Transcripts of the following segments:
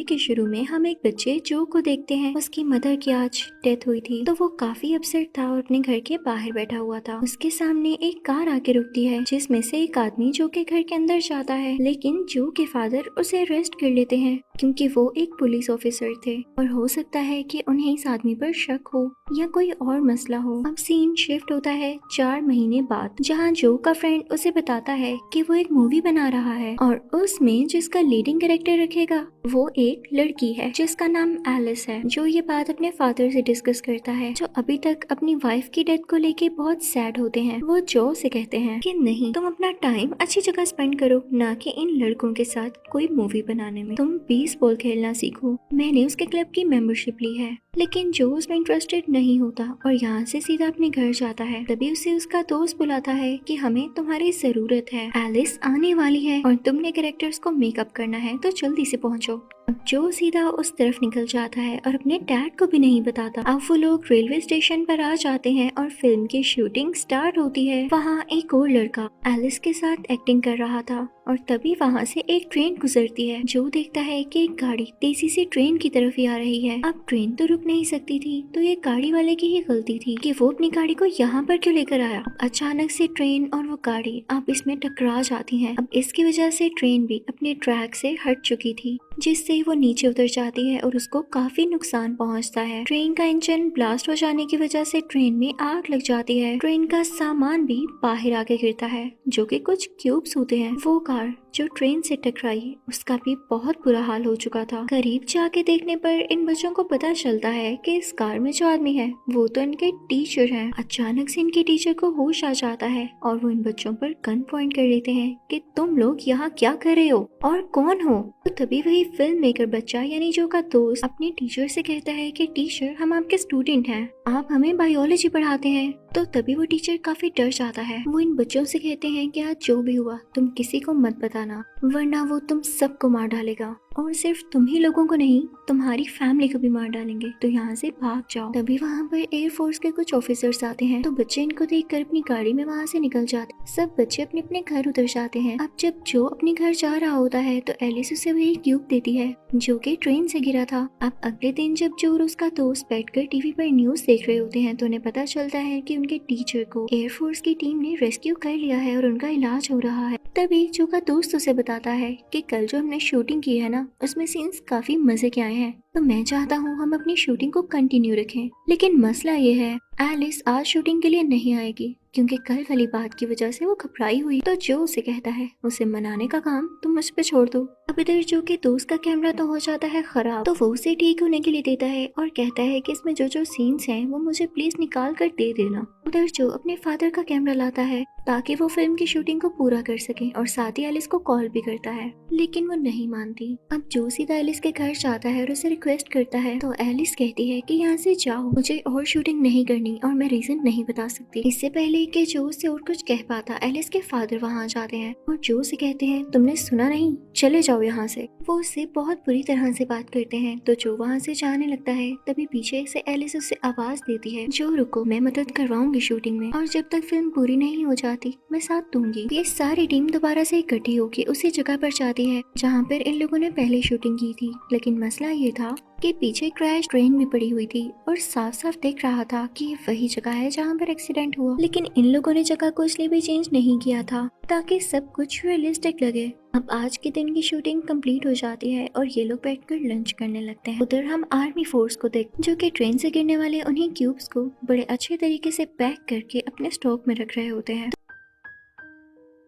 के शुरू में हम एक बच्चे जो को देखते हैं। उसकी मदर की आज डेथ हुई थी, तो वो काफी अपसेट था और अपने घर के बाहर बैठा हुआ था। उसके सामने एक कार आके रुकती है, जिसमें से एक आदमी जो के घर के अंदर जाता है, लेकिन जो के फादर उसे अरेस्ट कर लेते हैं क्योंकि वो एक पुलिस ऑफिसर थे और हो सकता है कि उन्हें इस आदमी पर शक हो या कोई और मसला हो। अब सीन शिफ्ट होता है 4 महीने बाद, जहाँ जो का फ्रेंड उसे बताता है कि वो एक मूवी बना रहा है और उसमें जिसका लीडिंग कैरेक्टर रखेगा वो एक लड़की है जिसका नाम एलिस है। जो ये बात अपने फादर से डिस्कस करता है, जो अभी तक अपनी वाइफ की डेथ को लेके बहुत सैड होते हैं। वो जो से कहते हैं कि नहीं, तुम अपना टाइम अच्छी जगह स्पेंड करो, ना कि इन लड़कों के साथ कोई मूवी बनाने में। तुम बेसबॉल खेलना सीखो। मैंने उसके क्लब की मेंबरशिप ली है। लेकिन जो उसमें इंटरेस्टेड नहीं होता और यहाँ से सीधा अपने घर जाता है। तभी उसे उसका दोस्त बुलाता है कि हमें तुम्हारी जरूरत है, एलिस आने वाली है और तुमने कैरेक्टर्स को मेकअप करना है, तो जल्दी से पहुंचो। अब जो सीधा उस तरफ निकल जाता है और अपने डैड को भी नहीं बताता। अब वो लोग रेलवे स्टेशन पर आ जाते हैं और फिल्म की शूटिंग स्टार्ट होती है। वहाँ एक और लड़का एलिस के साथ एक्टिंग कर रहा था और तभी वहाँ से एक ट्रेन गुजरती है। जो देखता है कि एक गाड़ी तेजी से ट्रेन की तरफ ही आ रही है। अब ट्रेन तो रुक नहीं सकती थी, तो ये गाड़ी वाले की ही गलती थी कि वो अपनी गाड़ी को यहाँ पर क्यों लेकर आया। अचानक से ट्रेन और वो गाड़ी अब इसमें टकरा जाती है। अब इसकी वजह से ट्रेन भी अपने ट्रैक से हट चुकी थी, जिससे वो नीचे उतर जाती है और उसको काफी नुकसान पहुंचता है। ट्रेन का इंजन ब्लास्ट हो जाने की वजह से ट्रेन में आग लग जाती है। ट्रेन का सामान भी बाहर आके गिरता है, जो कि कुछ क्यूब्स होते हैं। वो कार जो ट्रेन से टकराई उसका भी बहुत बुरा हाल हो चुका था। करीब जाके देखने पर इन बच्चों को पता चलता है कि इस कार में जो आदमी है वो तो इनके टीचर हैं। अचानक से इनके टीचर को होश आ जाता है और वो इन बच्चों पर गन पॉइंट कर देते हैं कि तुम लोग यहाँ क्या कर रहे हो और कौन हो। तो तभी वही फिल्म मेकर बच्चा यानी जो का दोस्त अपने टीचर से कहता है कि टीचर, हम आपके स्टूडेंट हैं, आप हमें बायोलॉजी पढ़ाते हैं। तो तभी वो टीचर काफी डर जाता है। वो इन बच्चों से कहते हैं कि आज जो भी हुआ तुम किसी को मत बताना, वरना वो तुम सबको मार डालेगा और सिर्फ तुम ही लोगों को नहीं, तुम्हारी फैमिली को भी मार डालेंगे, तो यहाँ से भाग जाओ। तभी वहाँ पर एयरफोर्स के कुछ ऑफिसर्स आते हैं, तो बच्चे इनको देखकर अपनी गाड़ी में वहाँ से निकल जाते। सब बच्चे अपने अपने घर उतर जाते हैं। अब जब जो अपने घर जा रहा होता है तो एलिस उसे वही क्यूब देती है जो कि ट्रेन से गिरा था। अब अगले दिन जब जो और उसका दोस्त बैठकर टीवी पर न्यूज देख रहे होते हैं तो उन्हें पता चलता है कि उनके टीचर को एयरफोर्स की टीम ने रेस्क्यू कर लिया है और उनका इलाज हो रहा है। तभी जो का दोस्त उसे बताता है कि कल जो हमने शूटिंग की है ना, उसमें सीन्स काफी मजे के आए हैं, तो मैं चाहता हूँ हम अपनी शूटिंग को कंटिन्यू रखें। लेकिन मसला ये है, एलिस आज शूटिंग के लिए नहीं आएगी क्योंकि कल वाली बात की वजह से वो घबराई हुई। तो जो उसे कहता है उसे मनाने का काम तुम मुझ पे छोड़ दो। अब इधर जो के दोस्त का कैमरा तो हो जाता है खराब, तो वो उसे ठीक होने के लिए देता है और कहता है कि इसमें जो जो सीन्स हैं वो मुझे प्लीज निकाल कर दे देना। उधर जो अपने फादर का कैमरा लाता है ताकि वो फिल्म की शूटिंग को पूरा कर सके और साथ ही एलिस को कॉल भी करता है, लेकिन वो नहीं मानती। अब जो सीधा एलिस के घर जाता है और उसे रिक्वेस्ट करता है, तो एलिस कहती है कि यहाँ से जाओ, मुझे और शूटिंग नहीं करनी और मैं रीजन नहीं बता सकती। इससे पहले कि जो से और कुछ कह पाता, एलिस के फादर वहाँ आ जाते हैं और जो से कहते हैं तुमने सुना नहीं, चले जाओ यहाँ से। वो उससे बहुत बुरी तरह से बात करते हैं, तो जो वहाँ से जाने लगता है तभी पीछे से एलिस उससे आवाज देती है, जो रुको, मैं मदद करवाऊंगी शूटिंग में और जब तक फिल्म पूरी नहीं हो जाती मैं साथ दूंगी। ये सारी टीम दोबारा से इकट्ठी होकर उसी जगह पर जाती है जहाँ पर इन लोगों ने पहले शूटिंग की थी। लेकिन मसला ये था कि पीछे क्रैश ट्रेन भी पड़ी हुई थी और साफ साफ दिख रहा था कि ये वही जगह है जहाँ पर एक्सीडेंट हुआ। लेकिन इन लोगों ने जगह को इसलिए भी चेंज नहीं किया था ताकि सब कुछ रियलिस्टिक लगे। अब आज के दिन की शूटिंग कंप्लीट हो जाती है और ये लोग बैठकर लंच करने लगते हैं। उधर हम आर्मी फोर्स को देख, जो कि ट्रेन से गिरने वाले उन्हीं क्यूब्स को बड़े अच्छे तरीके से पैक करके अपने स्टॉक में रख रहे होते हैं।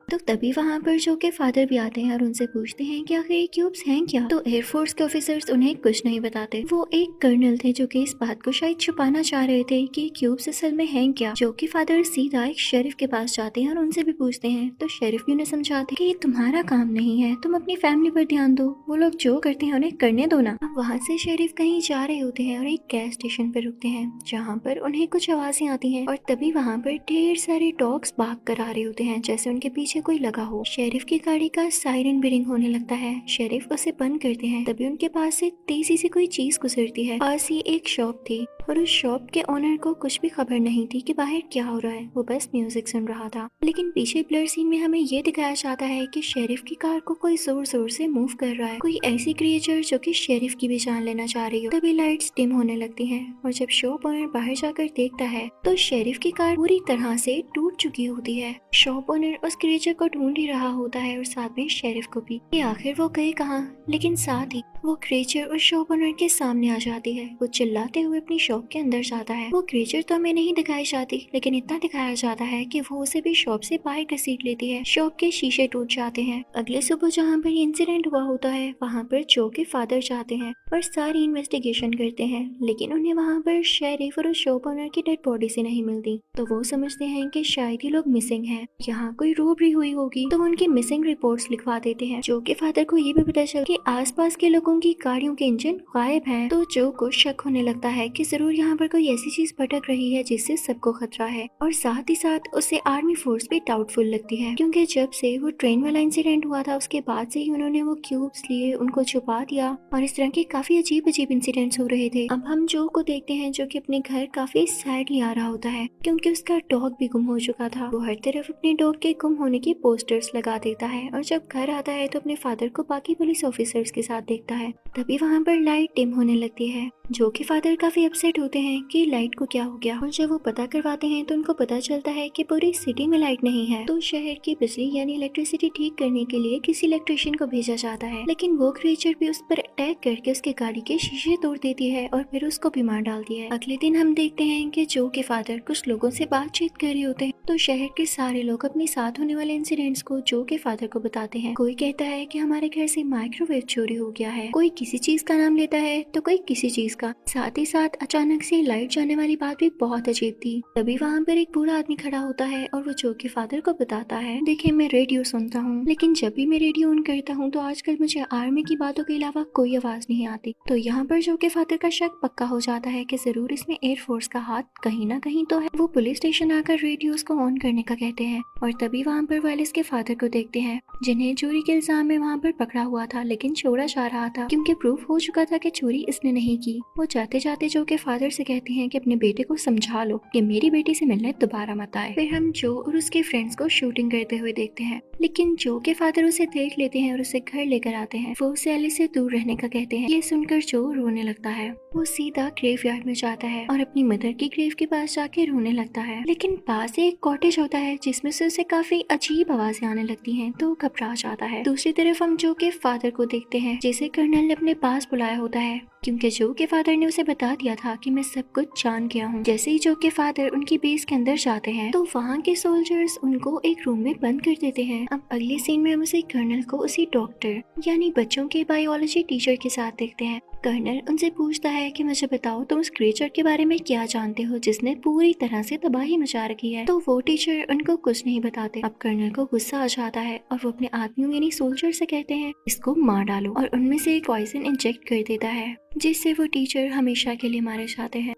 तो तभी वहाँ पर जो के फादर भी आते हैं और उनसे पूछते हैं कि आखिर ये क्यूब्स हैं क्या। तो एयरफोर्स के ऑफिसर्स उन्हें कुछ नहीं बताते। वो एक कर्नल थे जो कि इस बात को शायद छुपाना चाह रहे थे कि ये क्यूब्स असल में हैं क्या। जो कि फादर सीधा एक शेरिफ के पास जाते हैं और उनसे भी पूछते हैं, तो शेरिफ भी उन्हें समझाते कि ये तुम्हारा काम नहीं है, तुम अपनी फैमिली पर ध्यान दो, वो लोग जो करते हैं उन्हें करने दो ना। अब वहाँ से शेरिफ कहीं जा रहे होते हैं और एक गैस स्टेशन पर रुकते हैं जहाँ पर उन्हें कुछ आवाजें आती हैं और तभी वहाँ पर ढेर सारे डॉग्स भाग कर आ रहे होते हैं, जैसे उनके पीछे पीछे कोई लगा हो। शेरिफ की गाड़ी का सायरन भी रिंग होने लगता है। शेरिफ उसे बंद करते हैं। तभी उनके पास से तेजी से कोई चीज गुजरती है। पास ही एक शॉप थी और उस शॉप के ओनर को कुछ भी खबर नहीं थी कि बाहर क्या हो रहा है। वो बस म्यूजिक सुन रहा था। लेकिन पीछे ब्लर सीन में हमें ये दिखाया जाता है कि शेरिफ की कार को कोई जोर जोर से मूव कर रहा है, कोई ऐसी क्रिएचर जो कि शेरिफ की भी जान लेना चाह रही हो। तभी लाइट्स डिम होने लगती हैं और जब शॉप ओनर बाहर जाकर देखता है तो शेरिफ की कार पूरी तरह से टूट चुकी होती है। शॉप ओनर उस क्रिएचर को ढूंढ ही रहा होता है और साथ में शेरिफ को भी कि आखिर वो गए कहाँ। लेकिन साथ ही वो क्रिएचर उस शॉप ओनर के सामने आ जाती है। वो चिल्लाते हुए अपनी शॉप के अंदर जाता है। वो क्रिएचर तो हमें नहीं दिखाई जाती, लेकिन इतना दिखाया जाता है कि वो उसे भी शॉप से बाहर घसीट लेती है। शॉप के शीशे टूट जाते हैं। अगले सुबह जहाँ पर इंसिडेंट हुआ होता है वहाँ पर जो के फादर जाते हैं और सारी इन्वेस्टिगेशन करते हैं, लेकिन उन्हें वहाँ पर शेरिफ और उस शॉप ओनर की डेड बॉडी से नहीं मिलती। तो वो समझते हैं कि शायद ये लोग मिसिंग हैं, यहाँ कोई रोबरी हुई होगी। तो वो उनकी मिसिंग रिपोर्ट्स लिखवा देते हैं। जो के फादर को ये भी पता चल कि आसपास के लोगों की गाड़ियों के इंजन गायब हैं। तो जो को शक होने लगता है कि जरूर यहाँ पर कोई ऐसी चीज भटक रही है जिससे सबको खतरा है। और साथ ही साथ उसे आर्मी फोर्स भी डाउटफुल लगती है, क्योंकि जब से वो ट्रेन वाला इंसिडेंट हुआ था उसके बाद से ही उन्होंने वो क्यूब्स लिए, उनको छुपा दिया और इस तरह के काफी अजीब अजीब इंसिडेंट्स हो रहे थे। अब हम जो को देखते हैं जो कि अपने घर काफी सैडली आ रहा होता है, क्योंकि उसका डॉग भी गुम हो चुका था। वो हर तरफ अपने डॉग के गुम होने की पोस्टर्स लगा देता है और जब घर आता है तो अपने फादर को बाकी पुलिस ऑफिसर्स के साथ देखता है। तभी वहाँ पर लाइट डिम होने लगती है। जो कि फादर काफी अपसेट होते हैं कि लाइट को क्या हो गया, और जब वो पता करवाते हैं तो उनको पता चलता है कि पूरी सिटी में लाइट नहीं है। तो शहर की बिजली यानी इलेक्ट्रिसिटी ठीक करने के लिए किसी इलेक्ट्रिशियन को भेजा जाता है, लेकिन वो क्रिएचर भी उस पर अटैक करके उसके गाड़ी के शीशे तोड़ देती है और फिर उसको भी मार डालती है। अगले दिन हम देखते हैं कि जो के फादर कुछ लोगों से बातचीत कर रहे होते हैं। तो शहर के सारे लोग अपने साथ होने वाले इंसिडेंट्स को जो के फादर को बताते हैं। कोई कहता है कि हमारे घर से माइक्रोवेव चोरी हो गया है, कोई किसी चीज का नाम लेता है तो कोई किसी चीज का। साथ ही साथ अचानक से लाइट जाने वाली बात भी बहुत अजीब थी। तभी वहाँ पर एक बूढ़ा आदमी खड़ा होता है और वो जो के फादर को बताता है, देखिए मैं रेडियो सुनता हूँ, लेकिन जब भी मैं रेडियो ऑन करता हूँ तो आजकल मुझे आर्मी की बातों के अलावा कोई आवाज नहीं आती। तो यहाँ पर जो के फादर का शक पक्का हो जाता है कि जरूर इसमें एयरफोर्स का हाथ कहीं ना कहीं तो है। वो पुलिस स्टेशन आकर रेडियोस को ऑन करने का कहते हैं और तभी वहाँ पर वालिस के फादर को देखते हैं, जिन्हें चोरी के इल्जाम में वहाँ पर पकड़ा हुआ था, लेकिन छोड़ा जा रहा था क्योंकि प्रूफ हो चुका था कि चोरी इसने नहीं की। वो जाते जाते जो के फादर से कहते हैं कि अपने बेटे को समझा लो कि मेरी बेटी से मिलने दोबारा मत आए। फिर हम जो और उसके फ्रेंड्स को शूटिंग करते हुए देखते हैं, लेकिन जो के फादर उसे देख लेते हैं और उसे घर लेकर आते हैं। वो उसे एलिस से दूर रहने का कहते हैं। ये सुनकर जो रोने लगता है। वो सीधा ग्रेवयार्ड में जाता है और अपनी मदर की ग्रेव के पास जाके रोने लगता है, लेकिन पास एक कॉटेज होता है जिसमें से उसे काफी अजीब आवाजें आने लगती हैं, तो घबरा जाता है। दूसरी तरफ हम जो के फादर को देखते हैं, जिसे कर्नल ने अपने पास बुलाया होता है, क्योंकि जो के फादर ने उसे बता दिया था कि मैं सब कुछ जान गया हूँ। जैसे ही जो के फादर उनकी बेस के अंदर जाते हैं तो वहाँ के सोल्जर्स उनको एक रूम में बंद कर देते हैं। अब अगले सीन में हम उसे कर्नल को उसी डॉक्टर यानी बच्चों के बायोलॉजी टीचर के साथ देखते हैं। कर्नल उनसे पूछता है कि मुझे बताओ तुम उस क्रिएचर के बारे में क्या जानते हो जिसने पूरी तरह से तबाही मचा रखी है। तो वो टीचर उनको कुछ नहीं बताते। अब कर्नल को गुस्सा आ जाता है और वो अपने आदमियों यानी सोल्जर से कहते हैं इसको मार डालो, और उनमें से एक पॉइजन इंजेक्ट कर देता है जिससे वो टीचर हमेशा के लिए मारे जाते हैं।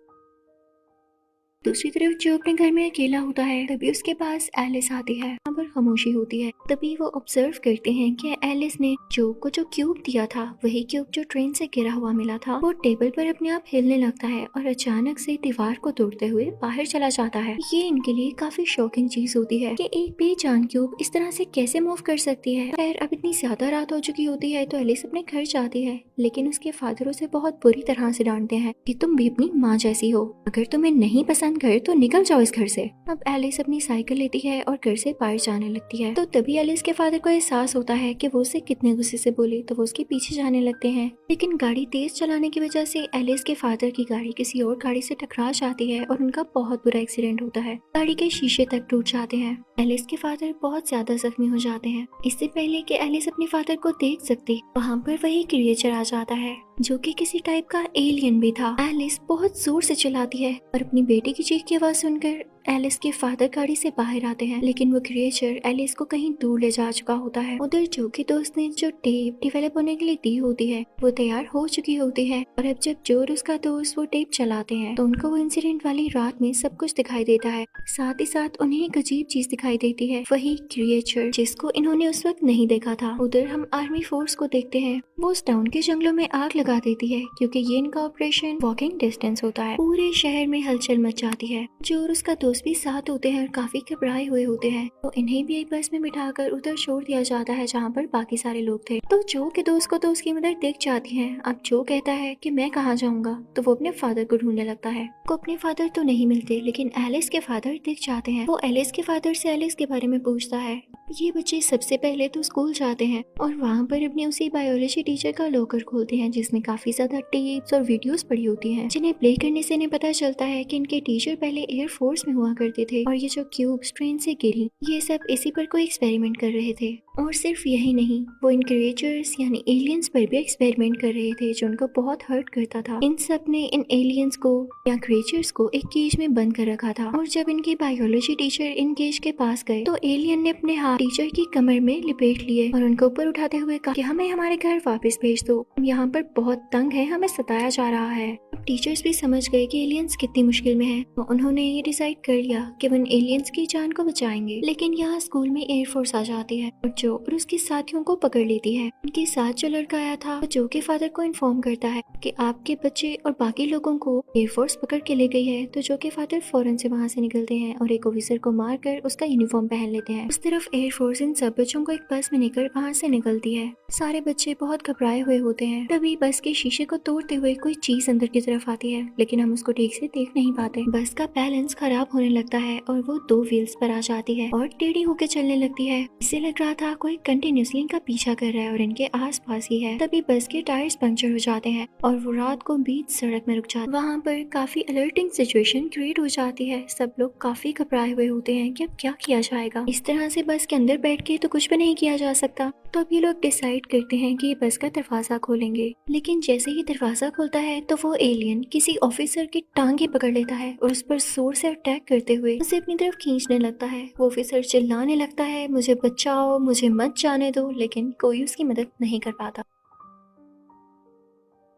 दूसरी तरफ जो अपने घर में अकेला होता है, तभी उसके पास एलिस आती है। वहाँ पर खामोशी होती है। तभी वो ऑब्जर्व करते हैं कि एलिस ने जो को जो क्यूब दिया था, वही क्यूब जो ट्रेन से गिरा हुआ मिला था, वो टेबल पर अपने आप हिलने लगता है और अचानक से दीवार को तोड़ते हुए बाहर चला जाता है। ये इनके लिए काफी शॉकिंग चीज होती है कि एक बेजान क्यूब इस तरह से कैसे मूव कर सकती है। खैर अब इतनी ज्यादा रात हो चुकी होती है तो एलिस अपने घर जाती है, लेकिन उसके फादर उसे बहुत बुरी तरह से डांटते हैं कि तुम भी अपनी माँ जैसी हो, अगर तुम्हें नहीं पसंद घर तो निकल जाओ इस घर से। अब एलिस अपनी साइकिल लेती है और घर से बाहर जाने लगती है। तो तभी एलिस के फादर को एहसास होता है कि वो उसे कितने गुस्से से बोली, तो वो उसके पीछे जाने लगते हैं, लेकिन गाड़ी तेज चलाने की वजह से एलिस के फादर की गाड़ी किसी और गाड़ी से टकरा जाती है और उनका बहुत बुरा एक्सीडेंट होता है। गाड़ी के शीशे तक टूट जाते हैं। एलिस के फादर बहुत ज्यादा जख्मी हो जाते हैं। इससे पहले कि एलिस अपने फादर को देख सकती, वहाँ पर वही क्रिएचर आ जाता है जो कि किसी टाइप का एलियन भी था। एलिस बहुत जोर से चिल्लाती है और अपनी बेटी की चीख की आवाज सुनकर एलिस के फादर गाड़ी से बाहर आते हैं, लेकिन वो क्रिएचर एलिस को कहीं दूर ले जा चुका होता है। उधर जो के दोस्त ने जो टेप डेवलप होने के लिए दी होती है वो तैयार हो चुकी होती है, और अब जब जो और उसका दोस्त वो टेप चलाते हैं तो उनको वो इंसिडेंट वाली रात में सब कुछ दिखाई देता है। साथ ही साथ उन्हें एक अजीब चीज दिखाई देती है, वही क्रिएचर जिसको इन्होंने उस वक्त नहीं देखा था। उधर हम आर्मी फोर्स को देखते हैं, वो उस टाउन के जंगलों में आग लगा देती है क्योंकि ये इनका ऑपरेशन वॉकिंग डिस्टेंस होता है। पूरे शहर में हलचल मच जाती है। जो और उसका दोस्त भी साथ होते हैं और काफी घबराए हुए होते हैं, तो इन्हें भी एक बस में बिठाकर उधर छोड़ दिया जाता है जहाँ पर बाकी सारे लोग थे। तो जो के दोस्त को तो उसकी मदर दिख जाती है। अब जो कहता है कि मैं कहाँ जाऊंगा, तो वो अपने फादर को ढूंढने लगता है। को अपने फादर तो नहीं मिलते, लेकिन एलिस के फादर दिख जाते हैं। वो एलिस के फादर से एलिस के बारे में पूछता है। ये बच्चे सबसे पहले तो स्कूल जाते हैं और वहाँ पर अपने उसी बायोलॉजी टीचर का लॉकर खोलते हैं जिसमें काफी ज्यादा टेप्स और वीडियोस पड़ी होती हैं, जिन्हें प्ले करने से इन्हें पता चलता है कि इनके टीचर पहले एयर फोर्स में हुआ करते थे और ये जो क्यूब्स ट्रेन से गिरी, ये सब इसी पर कोई एक्सपेरिमेंट कर रहे थे। और सिर्फ यही नहीं, वो इन क्रिएचर्स यानी एलियंस पर भी एक्सपेरिमेंट कर रहे थे जो उनको बहुत हर्ट करता था। इन सब ने इन एलियंस को या क्रिएचर्स को एक केज में बंद कर रखा था, और जब इनकी बायोलॉजी टीचर इन केज के पास गए तो एलियन ने अपने हाथ टीचर की कमर में लिपेट लिए और उनको ऊपर उठाते हुए कहा कि हमें हमारे घर वापस भेज दो, हम यहाँ पर बहुत तंग है, हमें सताया जा रहा है। अब टीचर्स भी समझ गए कि एलियंस कितनी मुश्किल में है, तो उन्होंने ये डिसाइड कर लिया कि वो इन एलियंस की जान को बचाएंगे। लेकिन यहाँ स्कूल में एयरफोर्स आ जाती है और जो और उसके साथियों को पकड़ लेती है। उनके साथ जो लड़का आया था वो जो के फादर को इन्फॉर्म करता है कि आपके बच्चे और बाकी लोगों को एयरफोर्स पकड़ के ले गई है। तो जो के फादर फौरन से वहाँ से निकलते हैं और एक ऑफिसर को मारकर उसका यूनिफॉर्म पहन लेते हैं। उस तरफ एयरफोर्स इन सब बच्चों को एक बस में लेकर वहाँ से निकलती है। सारे बच्चे बहुत घबराए हुए होते हैं। तभी बस के शीशे को तोड़ते हुए कोई चीज अंदर की तरफ आती है, लेकिन हम उसको ठीक से देख नहीं पाते। बस का बैलेंस खराब होने लगता है और वो 2 व्हील्स पर आ जाती है और टेढ़ी होकर चलने लगती है। इसे लग रहा था कोई कंटिन्यूसली इनका पीछा कर रहा है और इनके आसपास ही है। तभी बस के टायर्स पंक्चर हो जाते हैं और वो रात को बीच सड़क में रुक जाते हैं। वहाँ पर काफी अलर्टिंग सिचुएशन क्रिएट हो जाती है। सब लोग काफी घबराए हुए होते हैं कि अब क्या किया जाएगा। इस तरह से बस के अंदर बैठ के तो कुछ भी नहीं किया जा सकता। तो अब ये लोग डिसाइड करते हैं कि ये बस का दरवाजा खोलेंगे, लेकिन जैसे ही दरवाजा खुलता है तो वो एलियन किसी ऑफिसर की टांगे पकड़ लेता है और उस पर जोर से अटैक करते हुए उसे अपनी तरफ खींचने लगता है। वो ऑफिसर चिल्लाने लगता है, मुझे बचाओ, मुझे मत जाने दो, लेकिन कोई उसकी मदद नहीं कर पाता।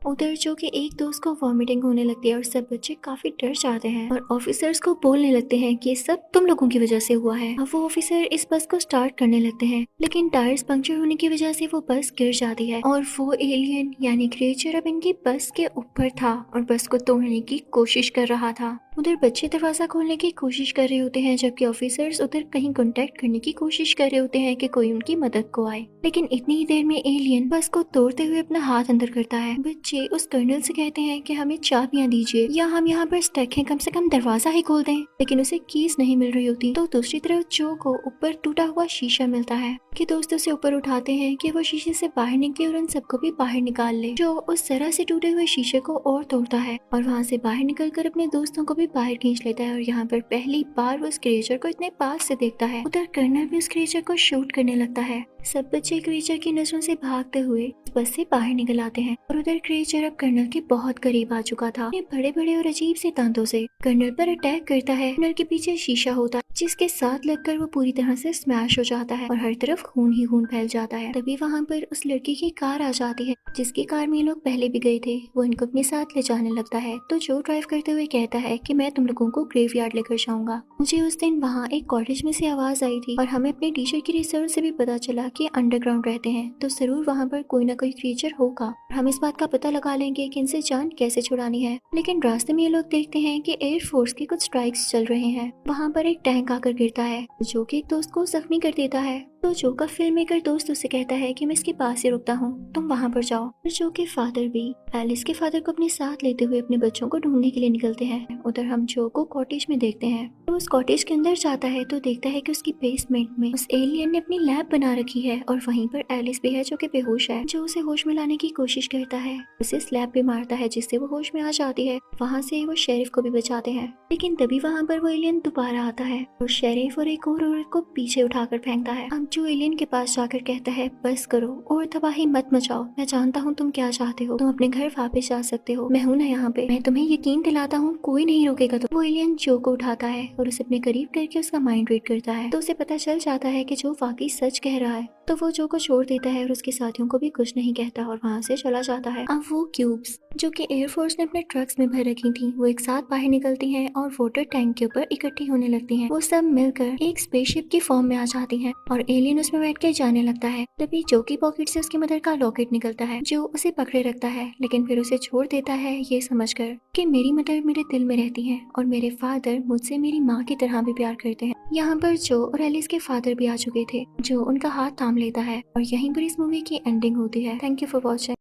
उधर जो कि एक दोस्त को वॉमिटिंग होने लगती है और सब बच्चे काफी डर जाते हैं और ऑफिसर्स को बोलने लगते हैं कि ये सब तुम लोगों की वजह से हुआ है। अब वो ऑफिसर इस बस को स्टार्ट करने लगते हैं, लेकिन टायर्स पंक्चर होने की वजह से वो बस गिर जाती है और वो एलियन यानी क्रिएचर अब इनकी बस के ऊपर था और बस को तोड़ने की कोशिश कर रहा था। उधर बच्चे दरवाजा खोलने की कोशिश कर रहे होते हैं, जबकि ऑफिसर्स उधर कहीं कांटेक्ट करने की कोशिश कर रहे होते हैं कि कोई उनकी मदद को आए। लेकिन इतनी ही देर में एलियन बस को तोड़ते हुए अपना हाथ अंदर करता है। बच्चे उस कर्नल से कहते हैं कि हमें चाबियां दीजिए या हम यहाँ पर स्टक हैं, कम से कम दरवाजा ही खोल दें, लेकिन उसे कीज नहीं मिल रही होती। तो दूसरी तरफ जो को ऊपर टूटा हुआ शीशा मिलता है कि दोस्त उसे ऊपर उठाते हैं कि वो शीशे से बाहर निकले और उन सबको भी बाहर निकाल ले। जो उस तरह से टूटे हुए शीशे को और तोड़ता है और वहाँ से बाहर निकलकर अपने दोस्तों को भी बाहर खींच लेता है और यहाँ पर पहली बार वो उस क्रिएचर को इतने पास से देखता है। उधर कर्नल भी उस क्रिएचर को शूट करने लगता है। सब बच्चे क्रिएचर की नजरों से भागते हुए बस से बाहर निकल आते हैं और उधर क्रिएचर अब कर्नल के बहुत करीब आ चुका था। बड़े बड़े और अजीब से दांतों से कर्नल पर अटैक करता है। कर्नल के पीछे शीशा होता है जिसके साथ लगकर वो पूरी तरह से स्मैश हो जाता है और हर तरफ खून ही खून फैल जाता है। तभी वहाँ पर उस लड़की की कार आ जाती है जिसकी कार में ये लोग पहले भी गए थे। वो इनको अपने साथ ले जाने लगता है। तो जो ड्राइव करते हुए कहता है कि मैं तुम लोगों को ग्रेवयार्ड लेकर जाऊंगा। मुझे उस दिन वहाँ एक कॉटेज में से आवाज आई थी और हमें अपने टीचर की रिसर्च से भी पता चला कि अंडरग्राउंड रहते हैं, तो जरूर वहाँ पर कोई ना कोई क्रिएचर होगा। हम इस बात का पता लगा लेंगे कि इनसे जान कैसे छुड़ानी है। लेकिन रास्ते में ये लोग देखते हैं कि एयरफोर्स के कुछ स्ट्राइक्स चल रहे हैं। वहाँ पर एक टैंक आकर गिरता है जो कि एक दोस्त को जख्मी कर देता है। तो जो का फिल्म मेकर दोस्त उसे कहता है कि मैं इसके पास ही रुकता हूँ, तुम वहाँ पर जाओ। और जो के फादर भी एलिस के फादर को अपने साथ लेते हुए अपने बच्चों को ढूंढने के लिए निकलते हैं। उधर हम जो को कॉटेज में देखते हैं। तो उस कॉटेज के अंदर जाता है तो देखता है कि उसकी बेसमेंट में उस एलियन ने अपनी लैब बना रखी है और वहीं पर एलिस भी है जो कि बेहोश है। जो उसे होश में लाने की कोशिश करता है, उसे स्लैब पे मारता है जिससे वो होश में आ जाती है। वहाँ से वो शेरिफ को भी बचाते हैं, लेकिन तभी वहाँ पर वो एलियन दोबारा आता है और शेरिफ और एक और औरत को पीछे उठाकर फेंकता है। अब जो एलियन के पास जाकर कहता है बस करो और तबाही मत मचाओ, मैं जानता हूँ तुम क्या चाहते हो, तुम अपने घर वापस जा सकते हो, मैं हूँ ना यहाँ पे, मैं तुम्हें यकीन दिलाता हूँ कोई नहीं रोकेगा। तो वो एलियन जो को उठाता है और उसे अपने करीब करके उसका माइंड रीड करता है, तो उसे पता चल जाता है कि जो वाकई सच कह रहा है। तो वो जो को छोड़ देता है और उसके साथियों को भी कुछ नहीं कहता और वहाँ से चला जाता है। अब वो क्यूब्स जो कि एयरफोर्स ने अपने ट्रक्स में भर रखी थी वो एक साथ बाहर निकलती हैं और वाटर टैंक के ऊपर इकट्ठी होने लगती हैं। वो सब मिलकर एक स्पेसशिप की फॉर्म में आ जाती हैं और एलियन उसमें बैठ के जाने लगता है। तभी जो की पॉकेट से उसकी मदर का लॉकेट निकलता है जो उसे पकड़े रखता है, लेकिन फिर उसे छोड़ देता है ये समझकर कि मेरी मदर मेरे दिल में रहती है और मेरे फादर मुझसे मेरी माँ की तरह भी प्यार करते हैं। यहाँ पर जो और एलिस के फादर भी आ चुके थे जो उनका हाथ थाम लेता है और यहीं पर इस मूवी की एंडिंग होती है। Thank you for watching.